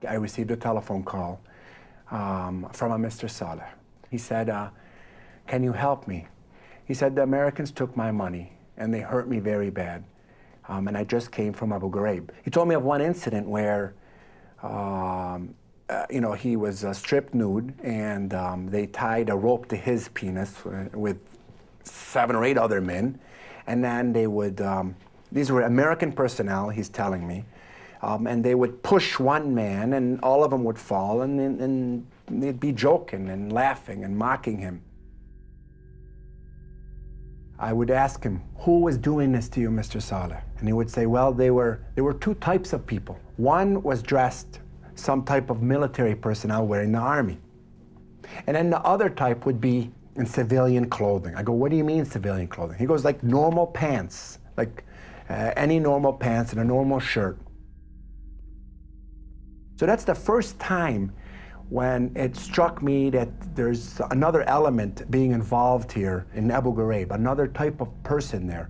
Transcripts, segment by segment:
I received a telephone call from a Mr. Saleh. He said, can you help me? He said, the Americans took my money and they hurt me very bad. And I just came from Abu Ghraib. He told me of one incident where he was stripped nude and they tied a rope to his penis with 7 or 8 other men. And then they would, these were American personnel, he's telling me, and they would push one man and all of them would fall and they'd be joking and laughing and mocking him. I would ask him, who was doing this to you, Mr. Saleh? And he would say, well, there were 2 types of people. One was dressed some type of military personnel wearing the army. And then the other type would be in civilian clothing. I go, what do you mean civilian clothing? He goes, like normal pants, like any normal pants and a normal shirt. So that's the first time when it struck me that there's another element being involved here in Abu Ghraib, another type of person there.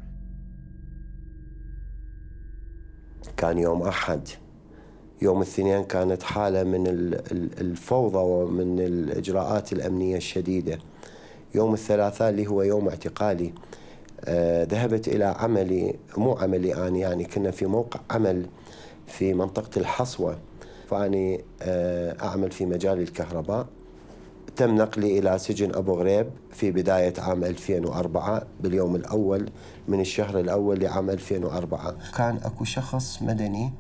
كان يوم أحد. يوم الاثنين كانت حالة من الفوضى ومن الإجراءات الأمنية الشديدة. يوم الثلاثاء اللي هو يوم اعتقالي ذهبت إلى عملي، مو عملي أنا، يعني كنا في موقع عمل في منطقة الحصوة، فأني أعمل في مجال الكهرباء. تم نقلي إلى سجن أبو غريب في بداية عام 2004 باليوم الأول من الشهر الأول لعام 2004. كان أكو شخص مدني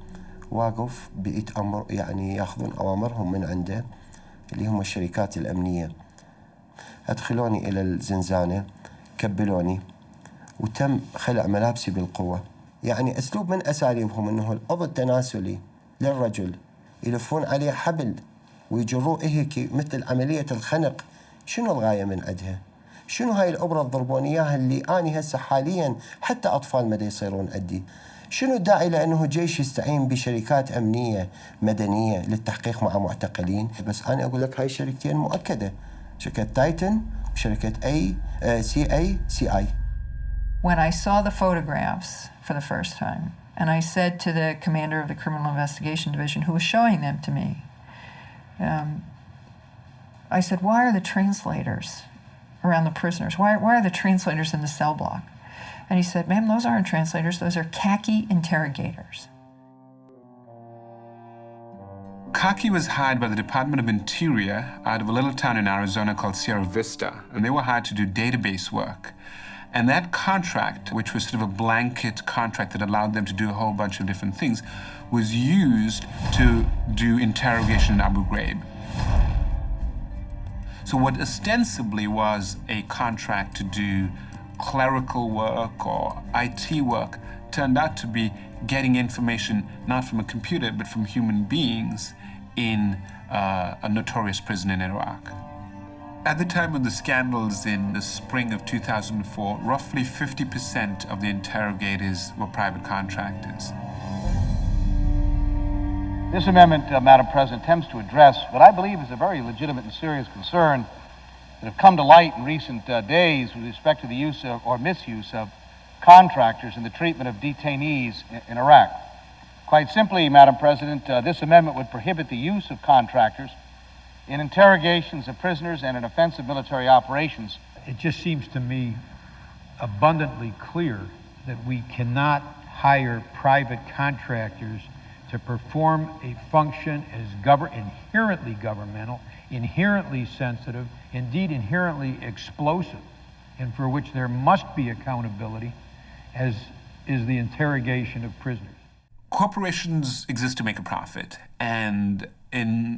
واقف بيتأمر، يعني ياخذون أوامرهم من عنده اللي هم الشركات الأمنية. أدخلوني إلى الزنزانة، كبلوني وتم خلع ملابسي بالقوة. يعني أسلوب من أساليبهم أنه الأذى التناسلي للرجل يلفون عليه حبل ويجروه هيك مثل عملية الخنق. شنو الغاية من عندها؟ شنو هاي الأبرة تضربون إياها اللي أنا هسه حاليا حتى أطفال مدى يصيرون أدي؟ شنو الداعي لأنه جيش يستعين بشركات أمنية مدنية للتحقيق مع معتقلين؟ بس أنا أقول لك هاي شركتين مؤكدة، شركة تايتن وشركة CACI. When I saw the photographs for the first time, and I said to the commander of the Criminal Investigation Division who was showing them to me, I said, why are the translators around the prisoners? Why are the translators in the cell block? And he said, ma'am, those aren't translators, those are CACI interrogators. CACI was hired by the Department of Interior out of a little town in Arizona called Sierra Vista, and they were hired to do database work. And that contract, which was sort of a blanket contract that allowed them to do a whole bunch of different things, was used to do interrogation in Abu Ghraib. So what ostensibly was a contract to do clerical work or IT work turned out to be getting information not from a computer but from human beings in a notorious prison in Iraq. At the time of the scandals in the spring of 2004, roughly 50% of the interrogators were private contractors. This amendment, Madam President, attempts to address what I believe is a very legitimate and serious concern that have come to light in recent days with respect to the use of, or misuse of contractors in the treatment of detainees in Iraq. Quite simply, Madam President, this amendment would prohibit the use of contractors in interrogations of prisoners and in offensive military operations. It just seems to me abundantly clear that we cannot hire private contractors to perform a function as inherently governmental, inherently sensitive, indeed inherently explosive, and for which there must be accountability, as is the interrogation of prisoners. Corporations exist to make a profit, and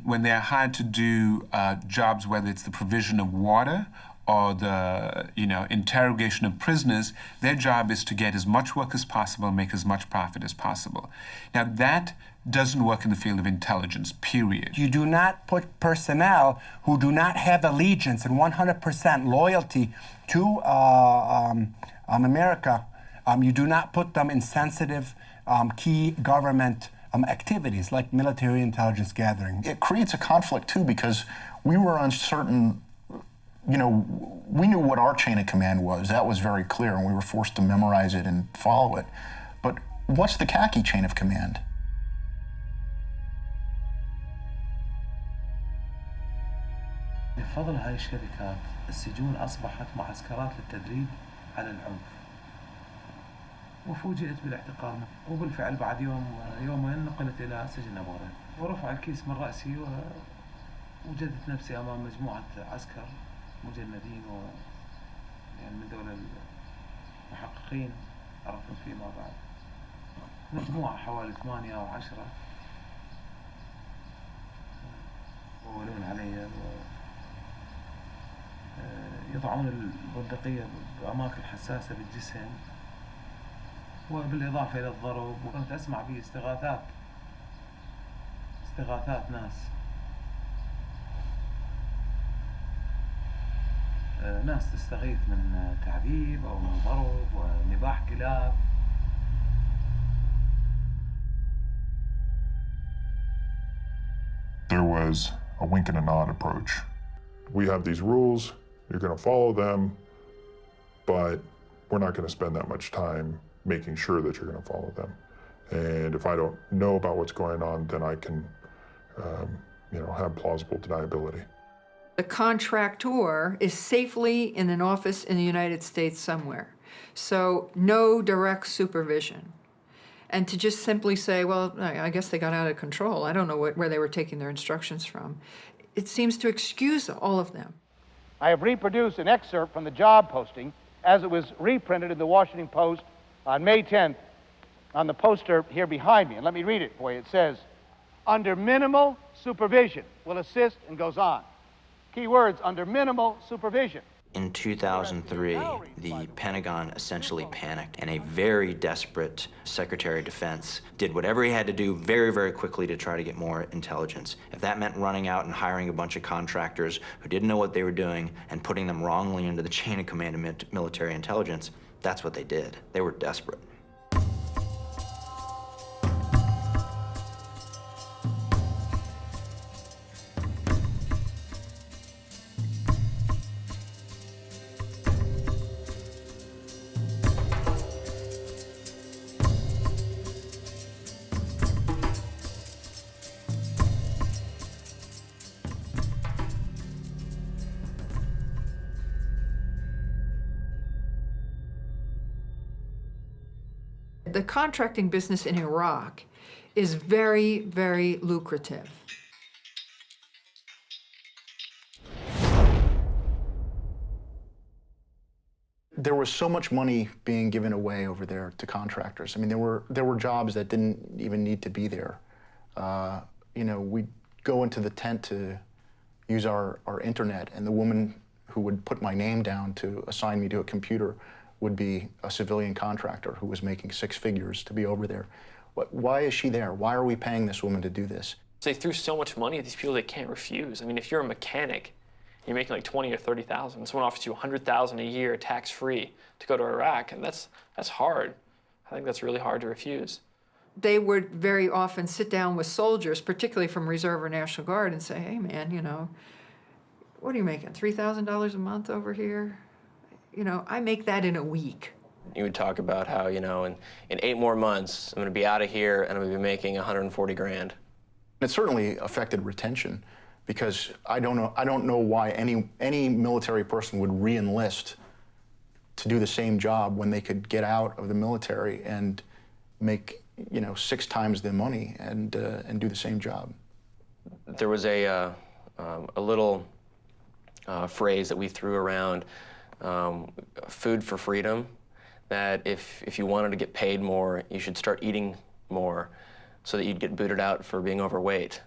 when they are hired to do jobs, whether it's the provision of water or the interrogation of prisoners, their job is to get as much work as possible, make as much profit as possible. Now that doesn't work in the field of intelligence, period. You do not put personnel who do not have allegiance and 100% loyalty to America, you do not put them in sensitive key government activities like military intelligence gathering. It creates a conflict too, because we were uncertain, we knew what our chain of command was. That was very clear, and we were forced to memorize it and follow it. But what's the CACI chain of command? بفضل هاي الشركات السجون أصبحت معسكرات للتدريب على العنف، وفوجئت بالاعتقال، وبالفعل بعد يومين نقلت إلى سجن أبو غريب، ورفع الكيس من رأسي ووجدت نفسي أمام مجموعة عسكر مجندين يعني من دول المحققين عرفوا فيما بعد، مجموعة حوالي 8 أو 10 وولون علي يضعون البندقية بأماكن حساسة بالجسم، وبالإضافة إلى الضرب، وكنت أسمع فيه استغاثات ناس تستغيث من تعذيب أو من ضرب ونباح كلاب. There was a wink and a nod approach. We have these rules, you're going to follow them, but we're not going to spend that much time making sure that you're going to follow them. And if I don't know about what's going on, then I can, have plausible deniability. The contractor is safely in an office in the United States somewhere, so no direct supervision. And to just simply say, well, I guess they got out of control. I don't know where they were taking their instructions from. It seems to excuse all of them. I have reproduced an excerpt from the job posting as it was reprinted in the Washington Post on May 10th on the poster here behind me. And let me read it for you. It says, under minimal supervision will assist, and goes on. Key words, under minimal supervision. In 2003, the Pentagon essentially panicked, and a very desperate Secretary of Defense did whatever he had to do very, very quickly to try to get more intelligence. If that meant running out and hiring a bunch of contractors who didn't know what they were doing and putting them wrongly into the chain of command of military intelligence, that's what they did. They were desperate. The contracting business in Iraq is very, very lucrative. There was so much money being given away over there to contractors. I mean, there were jobs that didn't even need to be there. We'd go into the tent to use our internet, and the woman who would put my name down to assign me to a computer would be a civilian contractor who was making 6 figures to be over there. Why is she there? Why are we paying this woman to do this? They threw so much money at these people they can't refuse. I mean, if you're a mechanic, you're making like 20 or 30,000. Someone offers you 100,000 a year tax-free to go to Iraq, and that's hard. I think that's really hard to refuse. They would very often sit down with soldiers, particularly from Reserve or National Guard, and say, hey man, what are you making, $3,000 a month over here? I make that in a week. You would talk about how, in 8 more months, I'm going to be out of here and I'm going to be making 140 grand. It certainly affected retention, because I don't know why any military person would re-enlist to do the same job when they could get out of the military and make 6 times the money and do the same job. There was a little phrase that we threw around, food for freedom, that if you wanted to get paid more, you should start eating more so that you'd get booted out for being overweight.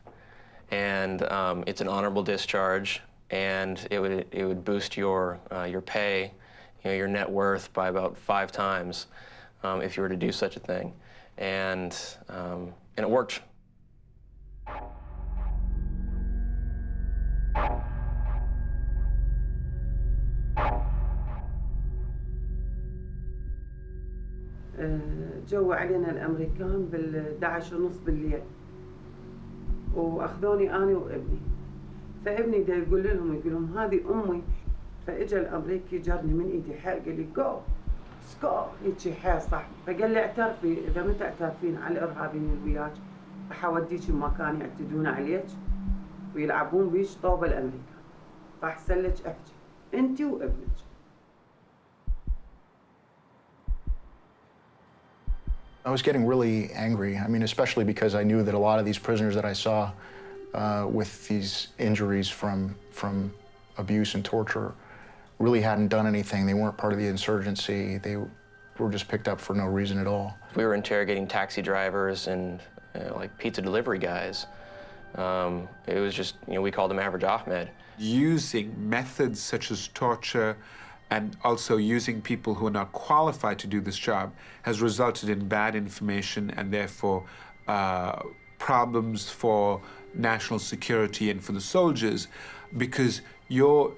And it's an honorable discharge, and it would boost your pay, your net worth by about 5 times if you were to do such a thing. And it worked. جو علينا الامريكان بال11:30 بالليل، واخذوني انا وابني، فابني دا يقول لهم هذه امي، فاجا الامريكي جرني من ايدي حيل، قال لي جو سكو هيجي حيل صح، فقال لي اعترفي، اذا ما تعترفين على الارهابيين اللي وياك راح اوديك مكان يعتدون عليك ويلعبون بيش طوب الامريكان. فأحسن لك احكي أنت وابنك. I was getting really angry. I mean, especially because I knew that a lot of these prisoners that I saw with these injuries from abuse and torture really hadn't done anything. They weren't part of the insurgency. They were just picked up for no reason at all. We were interrogating taxi drivers and like pizza delivery guys. It was just, we called him Average Ahmed. Using methods such as torture and also using people who are not qualified to do this job has resulted in bad information and therefore problems for national security and for the soldiers, because you're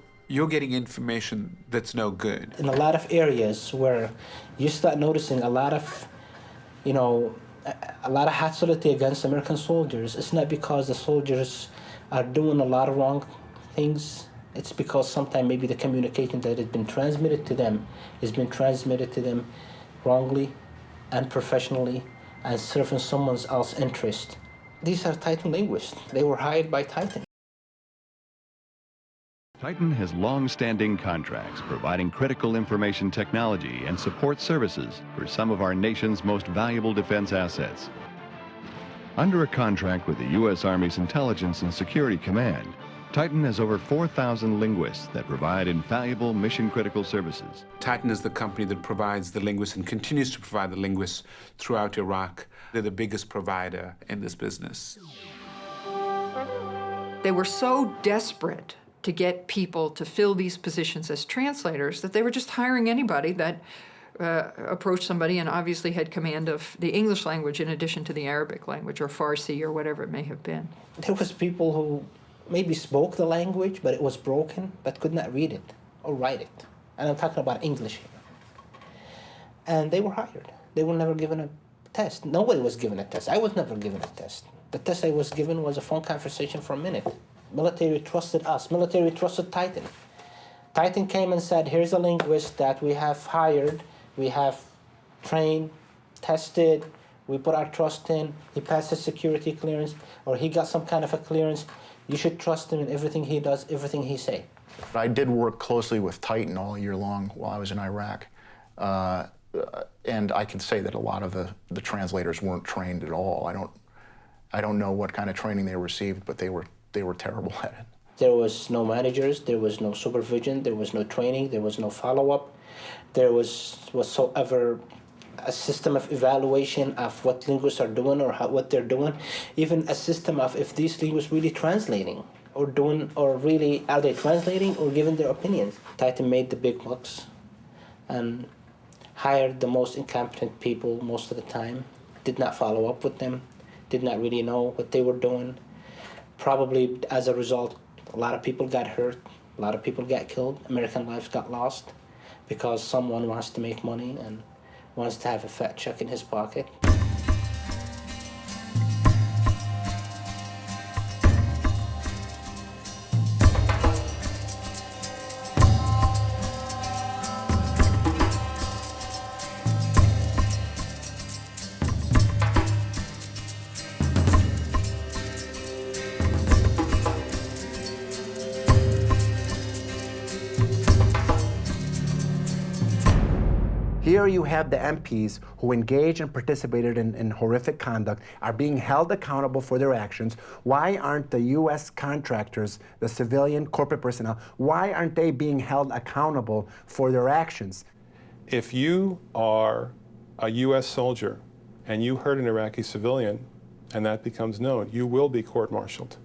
getting information that's no good. In a lot of areas where you start noticing a lot of, a lot of hostility against American soldiers, it's not because the soldiers are doing a lot of wrong things. It's because sometimes maybe the communication that has been transmitted to them has been transmitted to them wrongly, unprofessionally, and serving someone else's interest. These are Titan linguists. They were hired by Titan. Titan has long-standing contracts providing critical information technology and support services for some of our nation's most valuable defense assets. Under a contract with the U.S. Army's Intelligence and Security Command, Titan has over 4,000 linguists that provide invaluable mission-critical services. Titan is the company that provides the linguists and continues to provide the linguists throughout Iraq. They're the biggest provider in this business. They were so desperate to get people to fill these positions as translators that they were just hiring anybody that approached somebody and obviously had command of the English language in addition to the Arabic language or Farsi or whatever it may have been. There was people who maybe spoke the language, but it was broken, but could not read it or write it. And I'm talking about English here. And they were hired. They were never given a test. Nobody was given a test. I was never given a test. The test I was given was a phone conversation for a minute. Military trusted us. Military trusted Titan. Titan came and said, here's a linguist that we have hired, we have trained, tested, we put our trust in, he passed his security clearance, or he got some kind of a clearance. You should trust him in everything he does, everything he say. I did work closely with Titan all year long while I was in Iraq. And I can say that a lot of the translators weren't trained at all. I don't know what kind of training they received, but they were terrible at it. There was no managers, there was no supervision, there was no training, there was no follow-up. There was whatsoever a system of evaluation of what linguists are doing or what they're doing, even a system of if these linguists really translating or doing, or really are they translating or giving their opinions. Titan made the big bucks and hired the most incompetent people most of the time, did not follow up with them, did not really know what they were doing. Probably as a result, a lot of people got hurt, a lot of people got killed, American lives got lost because someone wants to make money and wants to have a fat check in his pocket. Here you have the MPs who engaged and participated in horrific conduct are being held accountable for their actions. Why aren't the U.S. contractors, the civilian corporate personnel, why aren't they being held accountable for their actions? If you are a U.S. soldier and you hurt an Iraqi civilian and that becomes known, you will be court-martialed.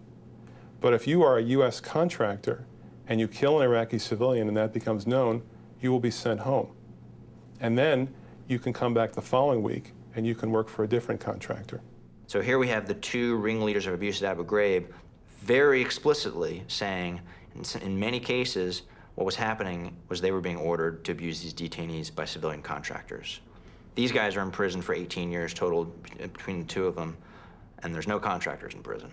But if you are a U.S. contractor and you kill an Iraqi civilian and that becomes known, you will be sent home. And then you can come back the following week and you can work for a different contractor. So here we have the two ringleaders of abuse at Abu Ghraib very explicitly saying, in many cases, what was happening was they were being ordered to abuse these detainees by civilian contractors. These guys are in prison for 18 years total between the two of them, and there's no contractors in prison.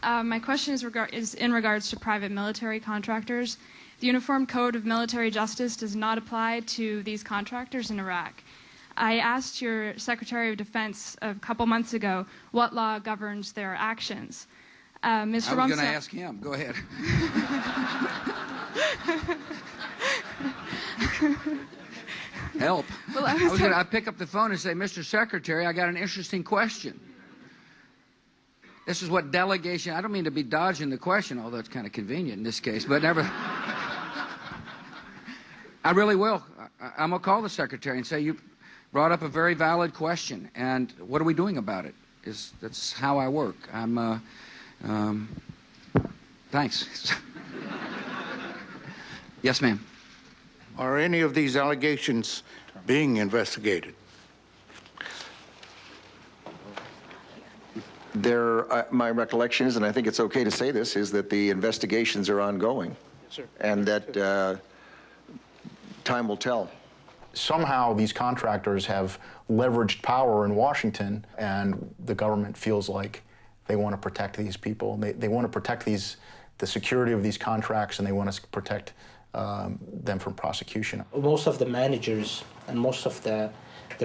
My question is in regards to private military contractors. The Uniform Code of Military Justice does not apply to these contractors in Iraq. I asked your Secretary of Defense a couple months ago what law governs their actions. Mr. I was going to ask him. Go ahead. Help. Well, I'd pick up the phone and say, Mr. Secretary, I got an interesting question. This is what delegation, I don't mean to be dodging the question, although it's kind of convenient in this case, but never. I really will. I'm going to call the Secretary and say, you brought up a very valid question, and what are we doing about it? That's how I work. Thanks. Yes, ma'am. Are any of these allegations being investigated? My recollection is, and I think it's okay to say this, is that the investigations are ongoing. Yes, sir. And that time will tell. Somehow these contractors have leveraged power in Washington, and the government feels like they want to protect these people. They want to protect the security of these contracts, and they want to protect them from prosecution. Most of the managers and most of the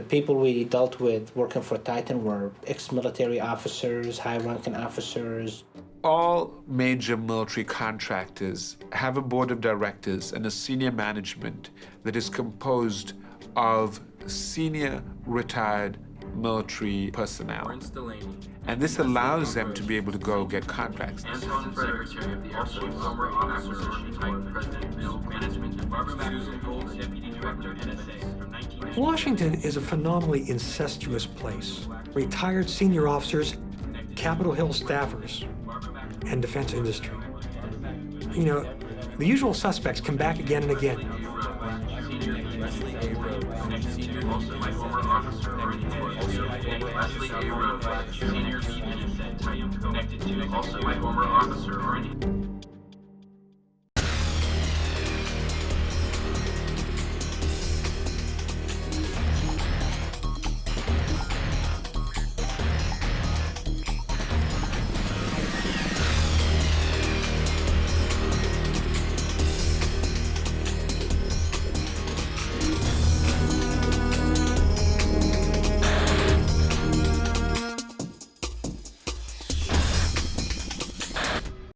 people we dealt with working for Titan were ex-military officers, high-ranking officers. All major military contractors have a board of directors and a senior management that is composed of senior retired military personnel. And this allows them to be able to go get contracts. Washington is a phenomenally incestuous place. Retired senior officers, Capitol Hill staffers, and defense industry. You know, the usual suspects come back again and again. Also my former officer,